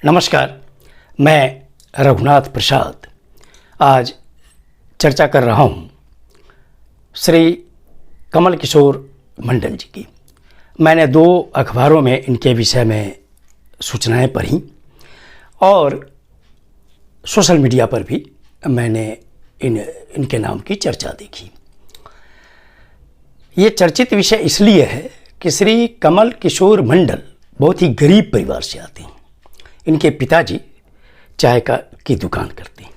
नमस्कार, मैं रघुनाथ प्रसाद आज चर्चा कर रहा हूँ श्री कमल किशोर मंडल जी की। मैंने 2 अखबारों में इनके विषय में सूचनाएं पढ़ी और सोशल मीडिया पर भी मैंने इनके नाम की चर्चा देखी। ये चर्चित विषय इसलिए है कि श्री कमल किशोर मंडल बहुत ही गरीब परिवार से आते हैं। इनके पिताजी चाय की दुकान करते हैं।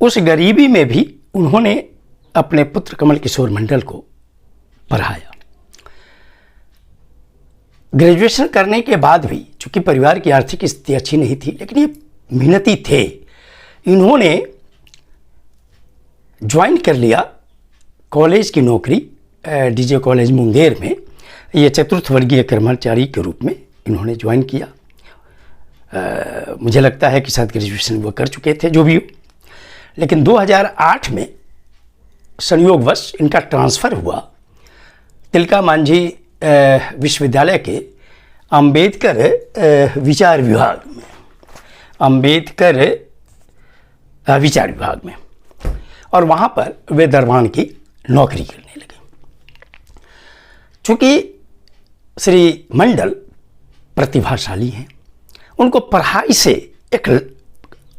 उस गरीबी में भी उन्होंने अपने पुत्र कमल किशोर मंडल को पढ़ाया। ग्रेजुएशन करने के बाद भी चूंकि परिवार की आर्थिक स्थिति अच्छी नहीं थी, लेकिन ये मेहनती थे। इन्होंने ज्वाइन कर लिया कॉलेज की नौकरी डीजे कॉलेज मुंगेर में। ये चतुर्थ वर्गीय कर्मचारी के रूप में इन्होंने ज्वाइन किया। मुझे लगता है कि शायद ग्रेजुएशन वो कर चुके थे, जो भी हो। लेकिन 2008 में संयोगवश इनका ट्रांसफ़र हुआ तिलका मांझी विश्वविद्यालय के अंबेडकर विचार विभाग में। अंबेडकर विचार विभाग में, और वहाँ पर वे दरबान की नौकरी करने लगे। चूँकि श्री मंडल प्रतिभाशाली हैं, उनको पढ़ाई से एक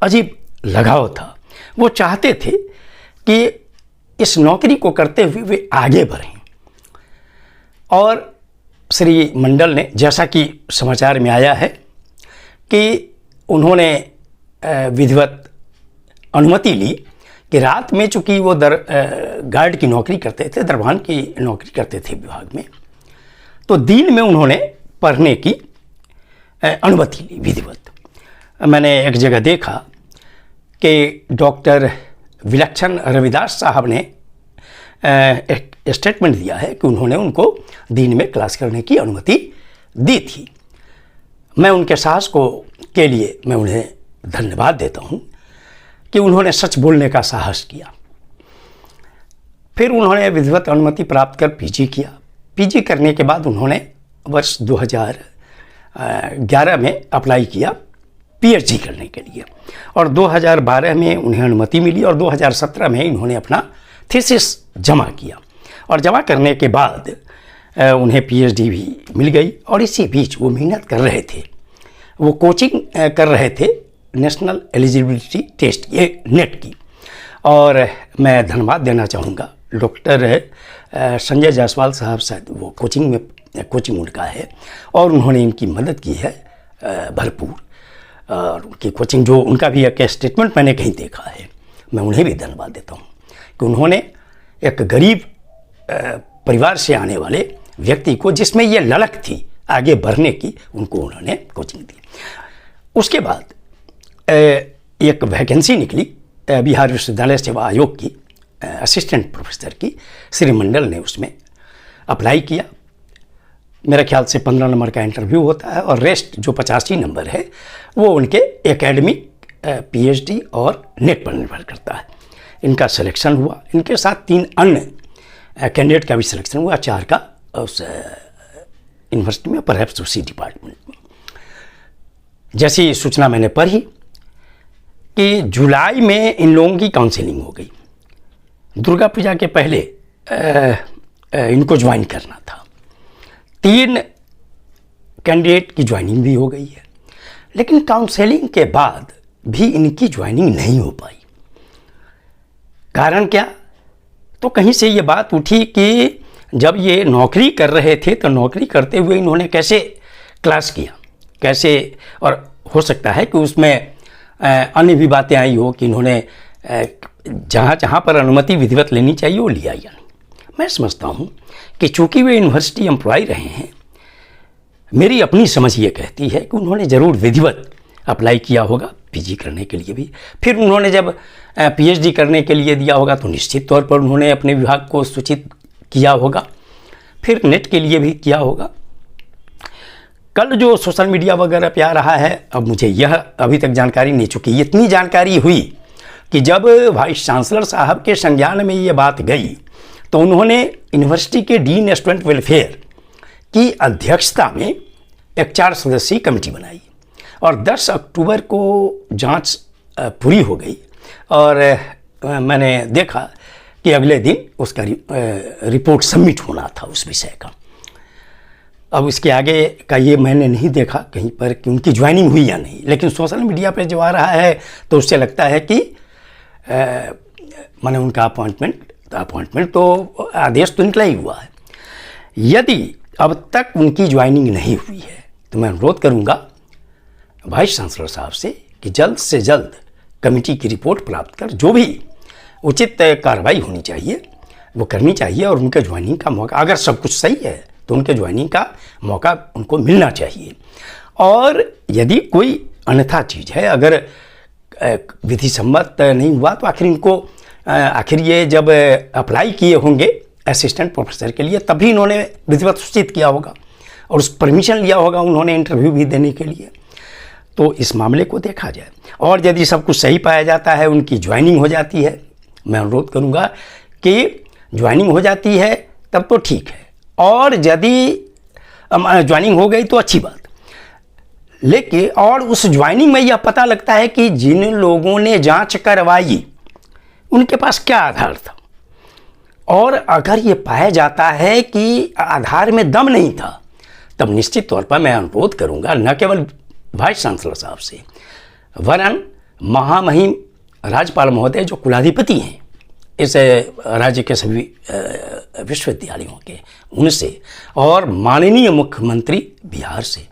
अजीब लगाव था। वो चाहते थे कि इस नौकरी को करते हुए वे आगे बढ़ें। और श्री मंडल ने, जैसा कि समाचार में आया है, कि उन्होंने विधिवत अनुमति ली कि रात में, चूँकि वो गार्ड की नौकरी करते थे, दरबान की नौकरी करते थे विभाग में, तो दिन में उन्होंने पढ़ने की अनुमति ली विधिवत। मैंने एक जगह देखा कि डॉक्टर विलक्षण रविदास साहब ने एक स्टेटमेंट दिया है कि उन्होंने उनको दिन में क्लास करने की अनुमति दी थी। मैं उनके साहस के लिए मैं उन्हें धन्यवाद देता हूँ कि उन्होंने सच बोलने का साहस किया। फिर उन्होंने विधिवत अनुमति प्राप्त कर पीजी किया। पीजी करने के बाद उन्होंने वर्ष 2011 में अप्लाई किया पीएचडी करने के लिए, और 2012 में उन्हें अनुमति मिली, और 2017 में इन्होंने अपना थीसिस जमा किया। और जमा करने के बाद उन्हें पीएचडी भी मिल गई। और इसी बीच वो मेहनत कर रहे थे, वो कोचिंग कर रहे थे नेशनल एलिजिबिलिटी टेस्ट, ये नेट की। और मैं धन्यवाद देना चाहूँगा डॉक्टर संजय जायसवाल साहब, शायद वो कोचिंग उनका है, और उन्होंने इनकी मदद की है भरपूर। और उनकी कोचिंग, जो उनका भी एक स्टेटमेंट मैंने कहीं देखा है, मैं उन्हें भी धन्यवाद देता हूँ कि उन्होंने एक गरीब परिवार से आने वाले व्यक्ति को, जिसमें ये ललक थी आगे बढ़ने की, उनको उन्होंने कोचिंग दी। उसके बाद एक वैकेंसी निकली बिहार विश्वविद्यालय सेवा आयोग की, असिस्टेंट प्रोफेसर की। श्री मंडल ने उसमें अप्लाई किया। मेरे ख्याल से 15 नंबर का इंटरव्यू होता है, और रेस्ट जो 85 नंबर है वो उनके एकेडमिक, पीएचडी और नेट पर निर्भर करता है। इनका सिलेक्शन हुआ। इनके साथ 3 अन्य कैंडिडेट का भी सिलेक्शन हुआ, 4 का उस यूनिवर्सिटी में, परहैप्स उसी डिपार्टमेंट में। जैसी सूचना मैंने पढ़ी कि जुलाई में इन लोगों की काउंसलिंग हो गई। दुर्गा पूजा के पहले इनको ज्वाइन करना था। 3 कैंडिडेट की ज्वाइनिंग भी हो गई है, लेकिन काउंसलिंग के बाद भी इनकी ज्वाइनिंग नहीं हो पाई। कारण क्या? तो कहीं से ये बात उठी कि जब ये नौकरी कर रहे थे, तो नौकरी करते हुए इन्होंने कैसे क्लास किया, कैसे, और हो सकता है कि उसमें अन्य भी बातें आई हो कि इन्होंने जहाँ जहाँ पर अनुमति विधिवत लेनी चाहिए वो लिया या नहीं। मैं समझता हूँ कि चूँकि वे यूनिवर्सिटी एम्प्लॉय रहे हैं, मेरी अपनी समझ ये कहती है कि उन्होंने ज़रूर विधिवत अप्लाई किया होगा पीजी करने के लिए भी। फिर उन्होंने जब पीएचडी करने के लिए दिया होगा, तो निश्चित तौर पर उन्होंने अपने विभाग को सूचित किया होगा। फिर नेट के लिए भी किया होगा। कल जो सोशल मीडिया वगैरह पे आ रहा है, अब मुझे यह अभी तक जानकारी नहीं, चुकी इतनी जानकारी हुई कि जब वाइस चांसलर साहब के संज्ञान में ये बात गई, तो उन्होंने यूनिवर्सिटी के डीन स्टूडेंट वेलफेयर की अध्यक्षता में एक 4 सदस्यीय कमेटी बनाई, और 10 अक्टूबर को जांच पूरी हो गई और मैंने देखा कि अगले दिन उसका रिपोर्ट सबमिट होना था उस विषय का। अब इसके आगे का ये मैंने नहीं देखा कहीं पर कि उनकी ज्वाइनिंग हुई या नहीं, लेकिन सोशल मीडिया पे जो आ रहा है तो उससे लगता है कि माने उनका अपॉइंटमेंट तो आदेश तो निकला ही हुआ है। यदि अब तक उनकी ज्वाइनिंग नहीं हुई है तो मैं अनुरोध करूंगा वाइस चांसलर साहब से कि जल्द से जल्द कमेटी की रिपोर्ट प्राप्त कर जो भी उचित कार्रवाई होनी चाहिए वो करनी चाहिए और उनके ज्वाइनिंग का मौका, अगर सब कुछ सही है तो उनके ज्वाइनिंग का मौका उनको मिलना चाहिए। और यदि कोई अन्यथा चीज़ है, अगर विधि सम्मत नहीं हुआ तो आखिर ये जब अप्लाई किए होंगे असिस्टेंट प्रोफेसर के लिए तभी इन्होंने विधिवत सूचित किया होगा और उस परमिशन लिया होगा उन्होंने इंटरव्यू भी देने के लिए। तो इस मामले को देखा जाए और यदि सब कुछ सही पाया जाता है, उनकी ज्वाइनिंग हो जाती है, मैं अनुरोध करूंगा कि ज्वाइनिंग हो जाती है तब तो ठीक है, और यदि ज्वाइनिंग हो गई तो अच्छी बात। लेकिन और उस ज्वाइनिंग में यह पता लगता है कि जिन लोगों ने जांच करवाई उनके पास क्या आधार था, और अगर ये पाया जाता है कि आधार में दम नहीं था तब निश्चित तौर पर मैं अनुरोध करूंगा न केवल वाइस चांसलर साहब से वरन महामहिम राज्यपाल महोदय जो कुलाधिपति हैं इस राज्य के सभी विश्वविद्यालयों के, उनसे और माननीय मुख्यमंत्री बिहार से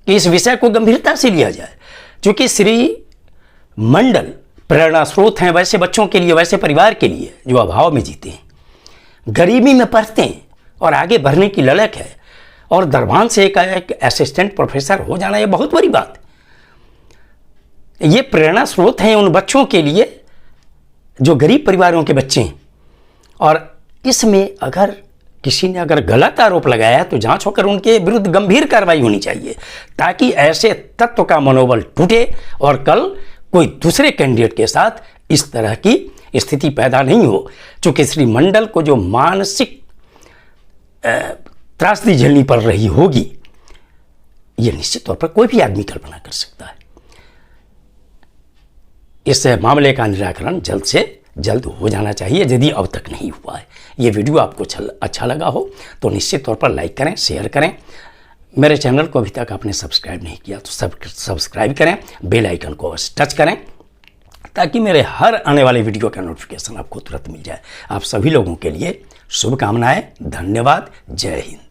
कि इस विषय को गंभीरता से लिया जाए। क्योंकि श्री मंडल प्रेरणा स्रोत हैं वैसे बच्चों के लिए, वैसे परिवार के लिए जो अभाव में जीते हैं, गरीबी में पढ़ते हैं और आगे बढ़ने की ललक है, और दरबान से एक असिस्टेंट प्रोफेसर हो जाना ये बहुत बड़ी बात है। ये प्रेरणा स्रोत हैं उन बच्चों के लिए जो गरीब परिवारों के बच्चे हैं, और इसमें अगर किसी ने अगर गलत आरोप लगाया तो जांच होकर उनके विरुद्ध गंभीर कार्रवाई होनी चाहिए ताकि ऐसे तत्व का मनोबल टूटे और कल कोई दूसरे कैंडिडेट के साथ इस तरह की स्थिति पैदा नहीं हो। चूंकि श्री मंडल को जो मानसिक त्रासदी झेलनी पड़ रही होगी यह निश्चित तौर पर कोई भी आदमी कल्पना कर सकता है। इस मामले का निराकरण जल्द से जल्द हो जाना चाहिए यदि अब तक नहीं हुआ है। ये वीडियो आपको अच्छा लगा हो तो निश्चित तौर पर लाइक करें, शेयर करें। मेरे चैनल को अभी तक आपने सब्सक्राइब नहीं किया तो सब्सक्राइब करें, बेल आइकन को टच करें ताकि मेरे हर आने वाले वीडियो का नोटिफिकेशन आपको तुरंत मिल जाए। आप सभी लोगों के लिए शुभकामनाएं। धन्यवाद। जय हिंद।